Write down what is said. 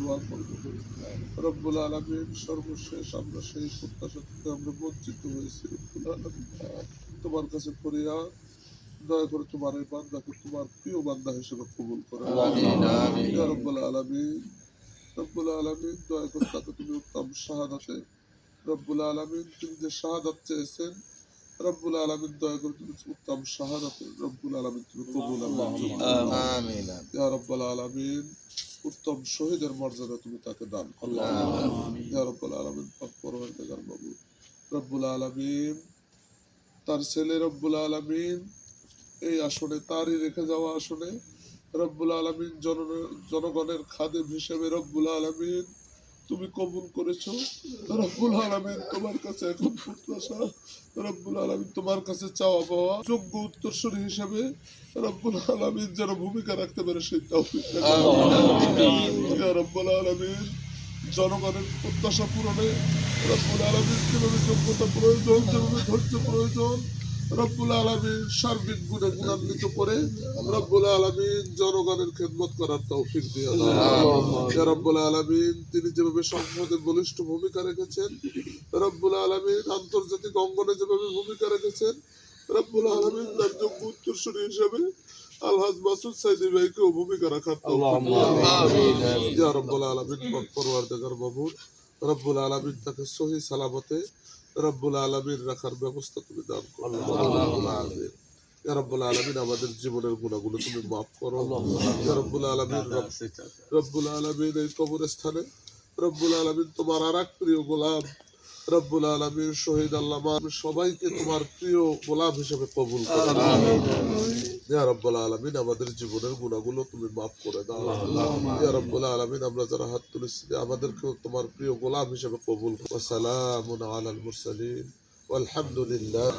দোয়া করবো। রব্বুল আলামিন সর্বশেষ আমরা সেই প্রত্যাশা থেকে আমরা বঞ্চিত হয়েছি। রব্বুল আলামিন তোমার কাছে ফরিয়াদ, দয়া করে তোমার এই বান্দাকে তোমার প্রিয় বান্দা হিসেবে কবুল করো। ইয়া রব্বুল আলামিন, রব্বুল আলামিন দয়া করে তাকে তুমি উত্তম শাহাদাতে, রব্বুল আলামিন তিনি যে শাহাদাত চেয়েছেন, রব্বুল আলামিন দয়া করে তুমি উত্তম শাহাদাতে রব্বুল আলামিন তুমি কবুল আমিন। ইয়া রব্বুল আলামিন উত্তম শহীদের মর্যাদা তুমি তাকে দান করো। ইয়া রব্বুল আলামিন পাক পরওয়ারদিগার মাবুদ, রব্বুল আলামিন তার ছেলে রব্বুল আলামিন এই আসনে তারই রেখে যাওয়া আসনে রব্বুল আলামিন জনগণের খাদেম হিসেবে রব্বুল আলামিন তুমি কবুল করেছো। রব্বুল আলামিন তোমার কাছে এখন প্রত্যাশা, রব্বুল আলামিন তোমার কাছে চাওয়া পাওয়া যোগ্য উত্তরসূরি হিসেবে রব্বুল আলামিন যেন ভূমিকা রাখতে পারে সেই তৌফিক দান করো। ইয়া রব্বুল আলামিন জনগণের প্রত্যাশা পূরণে রব্বুল আলামিন যেভাবে যোগ্যতা প্রয়োজন, যেভাবে ধৈর্য প্রয়োজন, রব্বুল আলামিন সার্বিক গুণে গুণান্বিত করে রব্বুল আলামিন জনগণের খেদমত করার তৌফিক দিয়ে দাও। ইয়া রব্বুল আলামিন তিনি যেভাবে সংসদে বলিষ্ঠ ভূমিকা রেখেছেন, রব্বুল আলামিন আন্তর্জাতিক অঙ্গনে যেভাবে ভূমিকা রেখেছেন, রব্বুল আলামিন তার যোগ্য উত্তরসূরি হিসেবে আলহাজ মাসুদ সাইদি ভাইকেও ভূমিকা রাখার তৌফিক দাও। ইয়া রব্বুল আলামিন পাক পরওয়ারদিগার মাবুদ, রব্বুল আলামিন তাকে সহি সালামতে রব্বুল আলামিন রাখার ব্যবস্থা তুমি দান করো। ইয়া রব্বুল আলামিন আমাদের জীবনের গুনাহগুলো তুমি মাফ করো। ইয়া রব্বুল আলামিন, রব্বুল আলামিন এই কবরস্থানে রব্বুল আলামিন তোমার আরেক প্রিয় গোলাম রব্বুল আলামিন শহীদ আল্লামা সবাইকে তোমার প্রিয় গোলাম হিসেবে কবুল করো। ইয়া রব্বুল আলামিন আমাদের জীবনের গুনাহগুলো তুমি মাফ করে দাও। ইয়া রব্বুল আলামিন আমরা যারা হাত তুলেছি আমাদেরকেও তোমার প্রিয় গোলাম হিসেবে কবুল করো। ওয়া সালামুন আলাল মুরসালিন ওয়ালহামদুলিল্লাহ।